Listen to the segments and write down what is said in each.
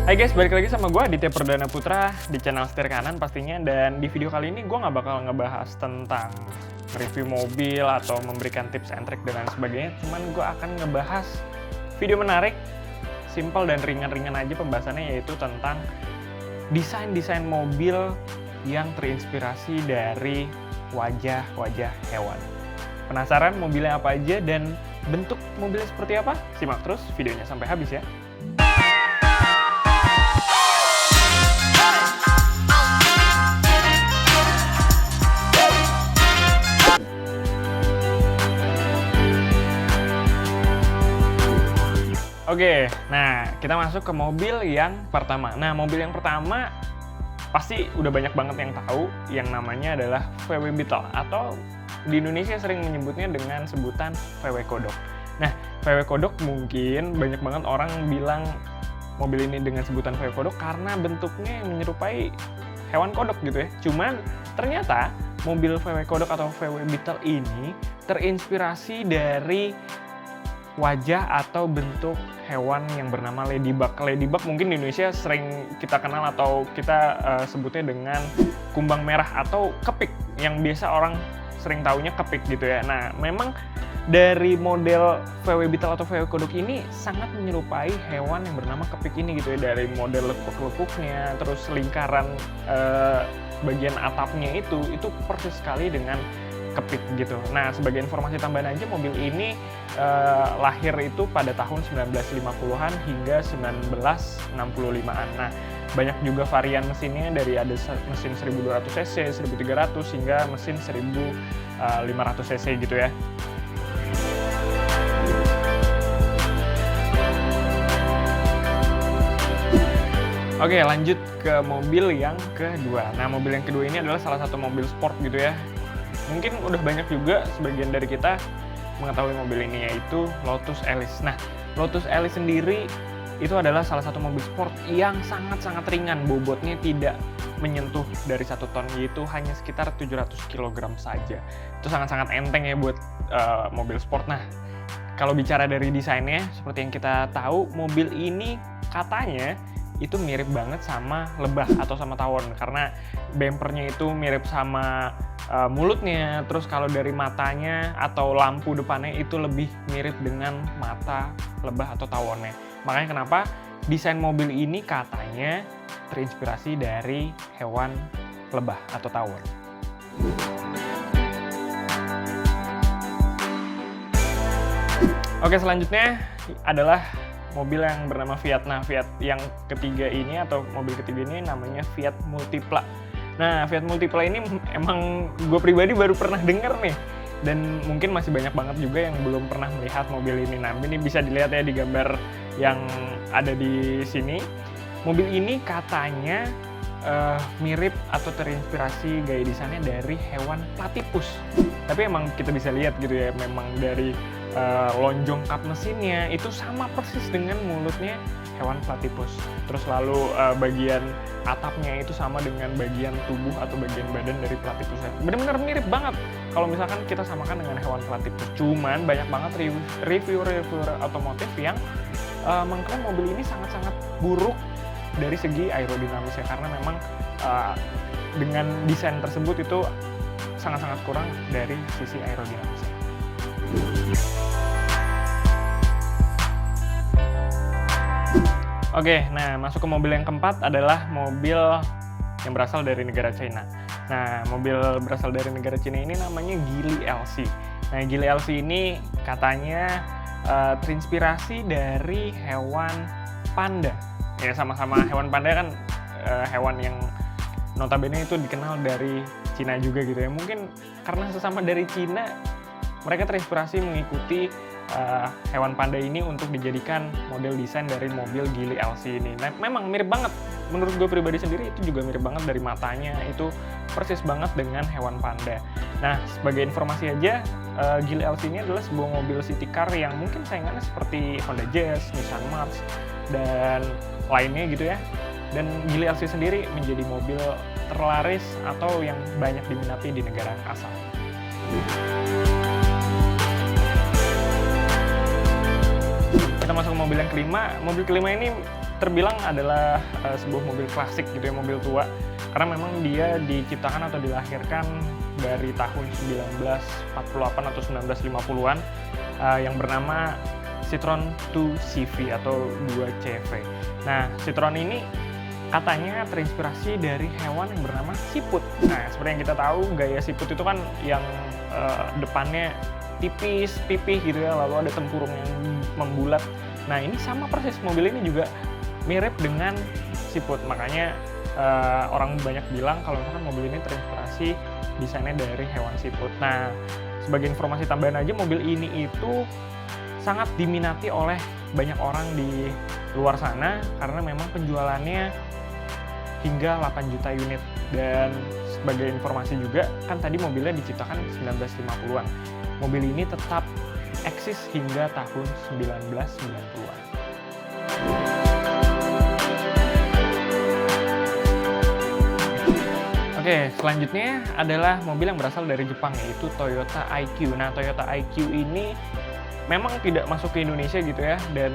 Hai guys, balik lagi sama gue Aditya Perdana Putra di channel Setir Kanan pastinya. Dan di video kali ini gue nggak bakal ngebahas tentang review mobil atau memberikan tips and trick dan lain sebagainya. Cuman gue akan ngebahas video menarik, simple dan ringan-ringan aja pembahasannya, yaitu tentang desain-desain mobil yang terinspirasi dari wajah-wajah hewan. Penasaran mobilnya apa aja dan bentuk mobilnya seperti apa? Simak terus videonya sampai habis ya. Oke, nah kita masuk ke mobil yang pertama. Nah, mobil yang pertama pasti udah banyak banget yang tahu, yang namanya adalah VW Beetle atau di Indonesia sering menyebutnya dengan sebutan VW Kodok. Nah, VW Kodok mungkin banyak banget orang bilang mobil ini dengan sebutan VW Kodok karena bentuknya menyerupai hewan kodok gitu ya. Cuman ternyata mobil VW Kodok atau VW Beetle ini terinspirasi dari wajah atau bentuk hewan yang bernama ladybug. Ladybug mungkin di Indonesia sering kita kenal atau kita sebutnya dengan kumbang merah atau kepik, yang biasa orang sering taunya kepik gitu ya. Nah, memang dari model VW Beetle atau VW Kodok ini sangat menyerupai hewan yang bernama kepik ini gitu ya. Dari model lekuk-lekuknya, terus lingkaran bagian atapnya itu persis sekali dengan kepik gitu. Nah, sebagai informasi tambahan aja, mobil ini lahir itu pada tahun 1950-an hingga 1965-an. Nah, banyak juga varian mesinnya, dari ada mesin 1200 cc, 1300 hingga mesin 1500 cc gitu ya. Oke, lanjut ke mobil yang kedua. Nah, mobil yang kedua ini adalah salah satu mobil sport gitu ya. Mungkin udah banyak juga sebagian dari kita mengetahui mobil ini, yaitu Lotus Elise. Nah, Lotus Elise sendiri itu adalah salah satu mobil sport yang sangat-sangat ringan, bobotnya tidak menyentuh dari 1 ton, yaitu hanya sekitar 700 kg saja. Itu sangat-sangat enteng ya buat mobil sport. Nah, kalau bicara dari desainnya, seperti yang kita tahu, mobil ini katanya itu mirip banget sama lebah atau sama tawon, karena bempernya itu mirip sama mulutnya. Terus kalau dari matanya atau lampu depannya itu lebih mirip dengan mata lebah atau tawonnya. Makanya kenapa desain mobil ini katanya terinspirasi dari hewan lebah atau tawon. Oke, selanjutnya adalah mobil yang bernama Fiat. Nah, Fiat yang ketiga ini atau mobil ketiga ini namanya Fiat Multipla. Nah, Fiat Multipla ini emang gue pribadi baru pernah denger nih. Dan mungkin masih banyak banget juga yang belum pernah melihat mobil ini. Nah, ini bisa dilihat ya di gambar yang ada di sini. Mobil ini katanya mirip atau terinspirasi gaya desainnya dari hewan platypus. Tapi emang kita bisa lihat gitu ya, memang dari lonjong kap mesinnya itu sama persis dengan mulutnya hewan platypus. Terus lalu bagian atapnya itu sama dengan bagian tubuh atau bagian badan dari platypusnya. Benar-benar mirip banget kalau misalkan kita samakan dengan hewan platypus. Cuman banyak banget reviewer otomotif yang mengklaim mobil ini sangat-sangat buruk dari segi aerodinamisnya, karena memang dengan desain tersebut itu sangat-sangat kurang dari sisi aerodinamisnya. Oke, nah masuk ke mobil yang keempat adalah mobil yang berasal dari negara China. Nah, mobil berasal dari negara China ini namanya Geely LC. Nah, Geely LC ini katanya terinspirasi dari hewan panda. Ya, sama-sama hewan panda kan hewan yang notabene itu dikenal dari Cina juga gitu ya. Mungkin karena sesama dari Cina, mereka terinspirasi mengikuti hewan panda ini untuk dijadikan model desain dari mobil Geely LC ini. Nah, memang mirip banget. Menurut gue pribadi sendiri itu juga mirip banget dari matanya, itu persis banget dengan hewan panda. Nah, sebagai informasi aja, Geely LC ini adalah sebuah mobil city car yang mungkin saingannya seperti Honda Jazz, Nissan March, dan lainnya gitu ya. Dan Geely LC sendiri menjadi mobil terlaris atau yang banyak diminati di negara asal. Kita masuk ke mobil yang kelima. Mobil kelima ini terbilang adalah sebuah mobil klasik gitu ya, mobil tua. Karena memang dia diciptakan atau dilahirkan dari tahun 1948 atau 1950-an yang bernama Citroen 2CV atau 2CV. Nah, Citroen ini katanya terinspirasi dari hewan yang bernama siput. Nah, seperti yang kita tahu, gaya siput itu kan yang depannya tipis, pipih gitu ya, lalu ada tempurung yang membulat. Nah, ini sama persis, mobil ini juga mirip dengan siput. Makanya orang banyak bilang kalau misalkan mobil ini terinspirasi desainnya dari hewan siput. Nah, sebagai informasi tambahan aja, mobil ini itu sangat diminati oleh banyak orang di luar sana karena memang penjualannya hingga 8 juta unit. Dan sebagai informasi juga, kan tadi mobilnya diciptakan 1950-an. Mobil ini tetap eksis hingga tahun 1990-an. Oke, selanjutnya adalah mobil yang berasal dari Jepang, yaitu Toyota IQ. Nah, Toyota IQ ini memang tidak masuk ke Indonesia gitu ya, dan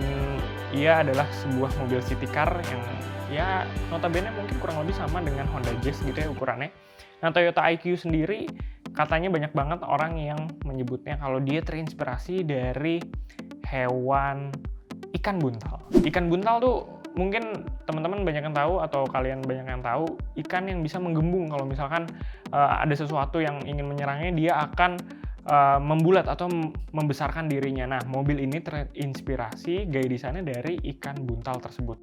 ia adalah sebuah mobil city car yang ya notabene mungkin kurang lebih sama dengan Honda Jazz gitu ya ukurannya. Nah, Toyota IQ sendiri katanya banyak banget orang yang menyebutnya kalau dia terinspirasi dari hewan ikan buntal. Ikan buntal tuh mungkin teman-teman banyak yang tahu atau kalian banyak yang tahu, ikan yang bisa menggembung kalau misalkan ada sesuatu yang ingin menyerangnya, dia akan membulat atau membesarkan dirinya. Nah, mobil ini terinspirasi gaya desainnya dari ikan buntal tersebut.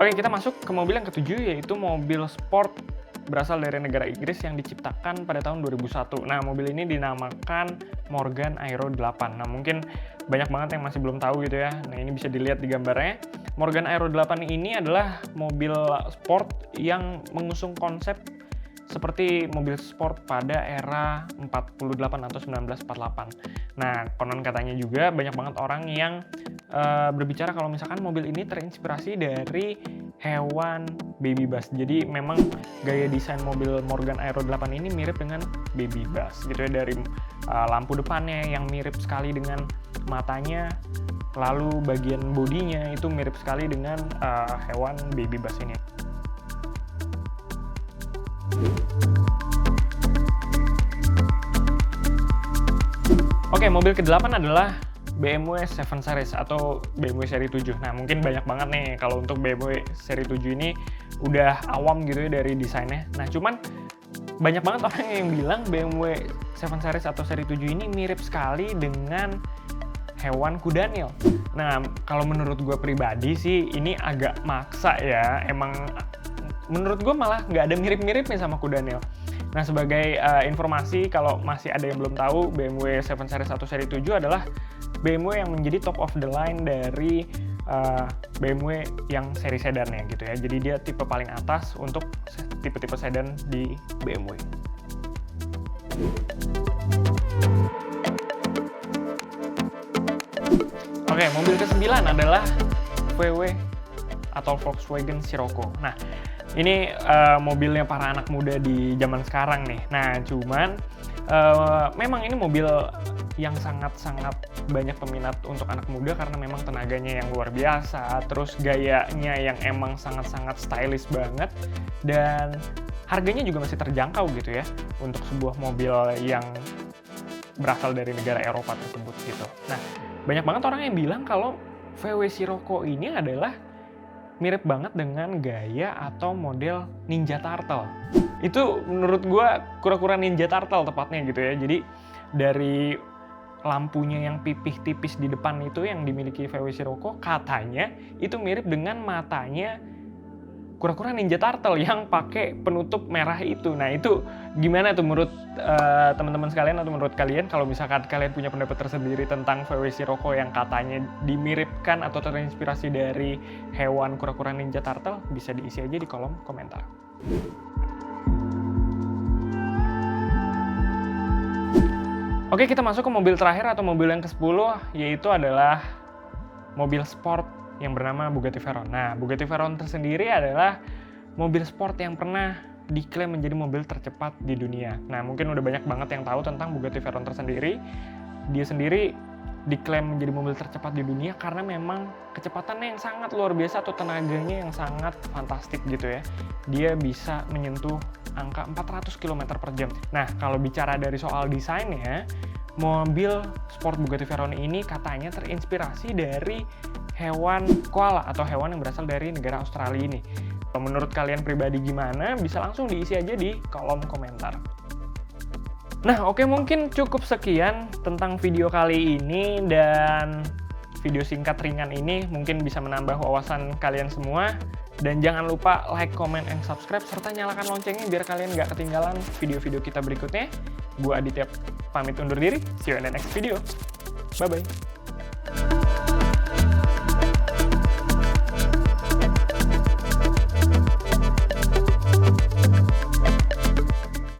Oke, kita masuk ke mobil yang ketujuh, yaitu mobil sport berasal dari negara Inggris yang diciptakan pada tahun 2001. Nah, mobil ini dinamakan Morgan Aero 8. Nah, mungkin banyak banget yang masih belum tahu gitu ya. Nah, ini bisa dilihat di gambarnya. Morgan Aero 8 ini adalah mobil sport yang mengusung konsep seperti mobil sport pada era 48 atau 1948. Nah, konon katanya juga banyak banget orang yang berbicara kalau misalkan mobil ini terinspirasi dari hewan baby bus. Jadi memang gaya desain mobil Morgan Aero 8 ini mirip dengan baby bus gitu ya, dari lampu depannya yang mirip sekali dengan matanya, lalu bagian bodinya itu mirip sekali dengan hewan baby bus ini. Oke, mobil ke-8 adalah BMW 7 Series atau BMW seri 7. Nah, mungkin banyak banget nih kalau untuk BMW seri 7 ini udah awam gitu ya dari desainnya. Nah, cuman banyak banget orang yang bilang BMW 7 Series atau seri 7 ini mirip sekali dengan hewan kudanil. Nah, kalau menurut gue pribadi sih ini agak maksa ya. Emang menurut gue malah nggak ada mirip-miripnya sama kudanil. Nah, sebagai informasi kalau masih ada yang belum tahu, BMW 7 Series atau seri 7 adalah BMW yang menjadi top of the line dari BMW yang seri sedannya gitu ya. Jadi dia tipe paling atas untuk tipe-tipe sedan di BMW. Oke, mobil ke-9 adalah VW atau Volkswagen Scirocco. Nah, ini mobilnya para anak muda di zaman sekarang nih. Nah, cuman memang ini mobil yang sangat-sangat banyak peminat untuk anak muda karena memang tenaganya yang luar biasa, terus gayanya yang emang sangat-sangat stylish banget, dan harganya juga masih terjangkau gitu ya untuk sebuah mobil yang berasal dari negara Eropa tersebut gitu. Nah, banyak banget orang yang bilang kalau VW Scirocco ini adalah mirip banget dengan gaya atau model Ninja Turtle. Itu menurut gue kura-kura Ninja Turtle tepatnya gitu ya. Jadi dari lampunya yang pipih tipis di depan itu yang dimiliki VW Scirocco, katanya itu mirip dengan matanya kura-kura Ninja Turtle yang pakai penutup merah itu. Nah, itu gimana tuh menurut teman-teman sekalian atau menurut kalian? Kalau misalkan kalian punya pendapat tersendiri tentang VW Scirocco yang katanya dimiripkan atau terinspirasi dari hewan kura-kura Ninja Turtle, bisa diisi aja di kolom komentar. Oke, kita masuk ke mobil terakhir atau mobil yang ke-10, yaitu adalah mobil sport yang bernama Bugatti Veyron. Nah, Bugatti Veyron tersendiri adalah mobil sport yang pernah diklaim menjadi mobil tercepat di dunia. Nah, mungkin udah banyak banget yang tahu tentang Bugatti Veyron tersendiri. Dia sendiri diklaim menjadi mobil tercepat di dunia karena memang kecepatannya yang sangat luar biasa atau tenaganya yang sangat fantastik gitu ya. Dia bisa menyentuh angka 400 km per jam. Nah, kalau bicara dari soal desainnya, mobil sport Bugatti Veyron ini katanya terinspirasi dari hewan koala atau hewan yang berasal dari negara Australia ini. Kalau menurut kalian pribadi gimana? Bisa langsung diisi aja di kolom komentar. Nah, oke, mungkin cukup sekian tentang video kali ini, dan video singkat ringan ini mungkin bisa menambah wawasan kalian semua. Dan jangan lupa like, comment, and subscribe, serta nyalakan loncengnya biar kalian nggak ketinggalan video-video kita berikutnya. Gua Aditya pamit undur diri, see you in the next video. Bye-bye.